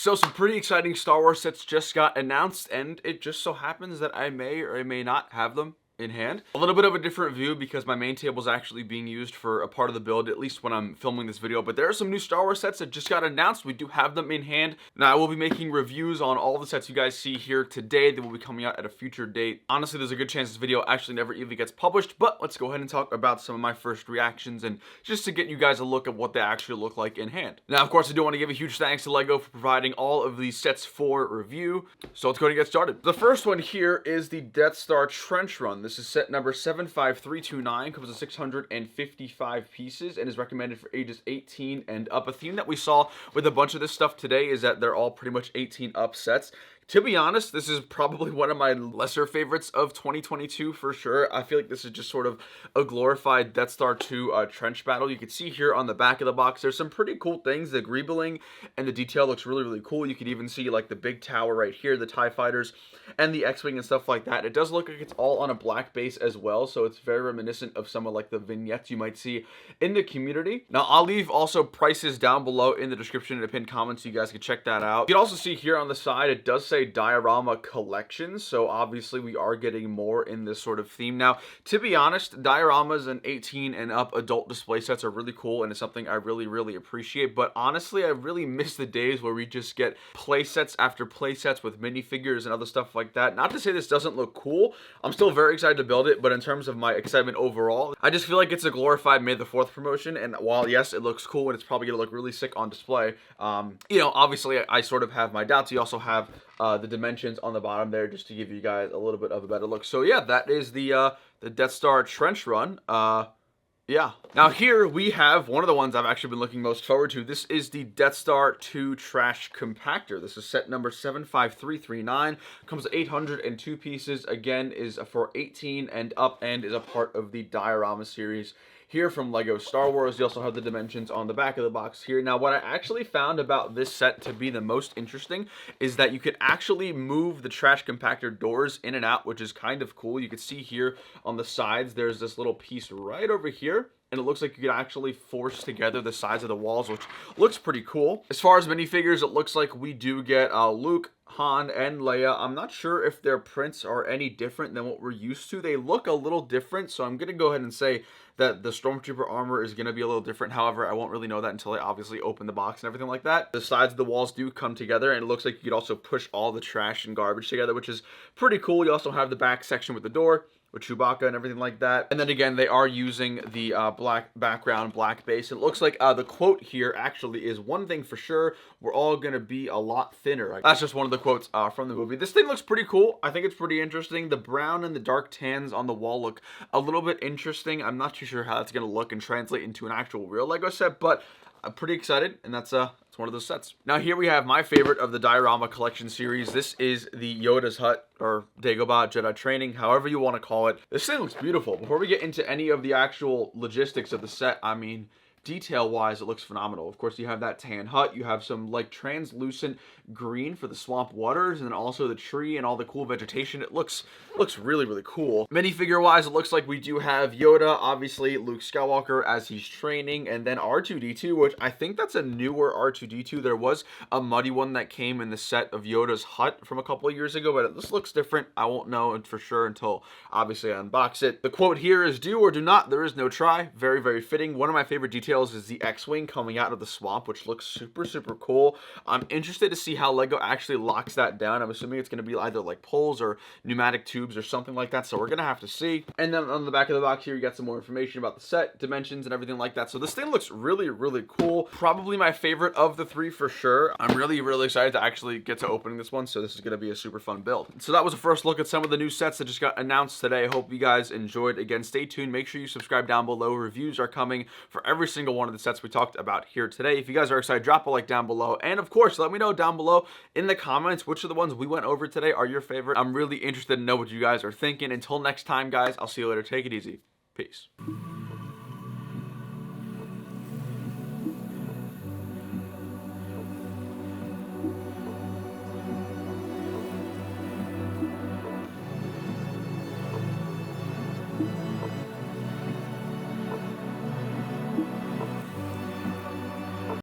So some pretty exciting Star Wars sets just got announced, and it just so happens that I may or I may not have them in hand. A little bit of a different view because my main table is actually being used for a part of the build, at least when I'm filming this video. But there are some new Star Wars sets that just got announced. We do have them in hand. Now I will be making reviews on all the sets you guys see here today. They will be coming out at a future date. Honestly, there's a good chance this video actually never even gets published, but let's go ahead and talk about some of my first reactions and just to get you guys a look at what they actually look like in hand. Now, of course, I do want to give a huge thanks to LEGO for providing all of these sets for review. So let's go ahead and get started. The first one here is the Death Star Trench Run. This is set number 75329, comes with 655 pieces and is recommended for ages 18 and up. A theme that we saw with a bunch of this stuff today is that they're all pretty much 18 up sets. To be honest, this is probably one of my lesser favorites of 2022 for sure. I feel like this is just sort of a glorified Death Star 2 trench battle. You can see here on the back of the box, there's some pretty cool things. The greebling and the detail looks really, really cool. You can even see like the big tower right here, the TIE fighters, and the X-Wing and stuff like that. It does look like it's all on a black base as well, so it's very reminiscent of some of like the vignettes you might see in the community. Now, I'll leave also prices down below in the description and the pinned comments so you guys can check that out. You can also see here on the side, it does say Diorama Collection, so obviously we are getting more in this sort of theme. Now, to be honest, dioramas and 18 and up adult display sets are really cool and it's something I really appreciate, but honestly I really miss the days where we just get play sets after play sets with minifigures and other stuff like that. Not to say this doesn't look cool, I'm still very excited to build it, but in terms of my excitement overall, I just feel like it's a glorified May the 4th promotion, and while yes it looks cool and it's probably gonna look really sick on display, you know, obviously I sort of have my doubts. You also have the dimensions on the bottom there just to give you guys a little bit of a better look. So yeah, that is the Death Star Trench Run. Yeah. Now here we have one of the ones I've actually been looking most forward to. This is the Death Star 2 Trash Compactor. This is set number 75339. Comes with 802 pieces. Again, is for 18 and up and is a part of the Diorama-Series here from LEGO Star Wars. You also have the dimensions on the back of the box here. Now, what I actually found about this set to be the most interesting is that you could actually move the trash compactor doors in and out, which is kind of cool. You can see here on the sides, there's this little piece right over here, and it looks like you could actually force together the sides of the walls, which looks pretty cool. As far as minifigures, it looks like we do get Luke, Han, and Leia. I'm not sure if their prints are any different than what we're used to. They look a little different, so I'm gonna go ahead and say that the Stormtrooper armor is gonna be a little different. However, I won't really know that until I obviously open the box and everything like that. The sides of the walls do come together, and it looks like you could also push all the trash and garbage together, which is pretty cool. You also have the back section with the door, with Chewbacca and everything like that. And then again, they are using the black background, black base. It looks like the quote here actually is, "One thing for sure, we're all gonna be a lot thinner." That's just one of the quotes from the movie. This thing looks pretty cool. I think it's pretty interesting. The brown and the dark tans on the wall look a little bit interesting. I'm not too sure how that's gonna look and translate into an actual real LEGO set, but I'm pretty excited, and that's one of those sets. Now here we have my favorite of the Diorama Collection series. This is the Yodas Hut, or Dagobah Jedi Training, however you want to call it. This thing looks beautiful. Before we get into any of the actual logistics of the set, I mean, detail-wise, it looks phenomenal. Of course, you have that tan hut. You have some, like, translucent green for the swamp waters, and then also the tree and all the cool vegetation. It looks really cool. Minifigure-wise, it looks like we do have Yoda, obviously Luke Skywalker as he's training, and then R2-D2, which I think that's a newer R2-D2. There was a muddy one that came in the set of Yoda's Hut from a couple of years ago, but this looks different. I won't know for sure until, obviously, I unbox it. The quote here is, "Do or do not, there is no try." Very fitting. One of my favorite details is the X-Wing coming out of the swamp, which looks super cool. I'm interested to see how LEGO actually locks that down. I'm assuming it's going to be either like poles or pneumatic tubes or something like that, so we're going to have to see. And then on the back of the box here, you got some more information about the set, dimensions, and everything like that. So this thing looks really cool. Probably my favorite of the three for sure. I'm really excited to actually get to opening this one, so this is going to be a super fun build. So that was a first look at some of the new sets that just got announced today. I hope you guys enjoyed. Again, stay tuned. Make sure you subscribe down below. Reviews are coming for every single one of the sets we talked about here today. If you guys are excited, drop a like down below, and of course let me know down below in the comments which of the ones we went over today are your favorite. I'm really interested to know what you guys are thinking. Until next time, guys, I'll see you later. Take it easy. Peace.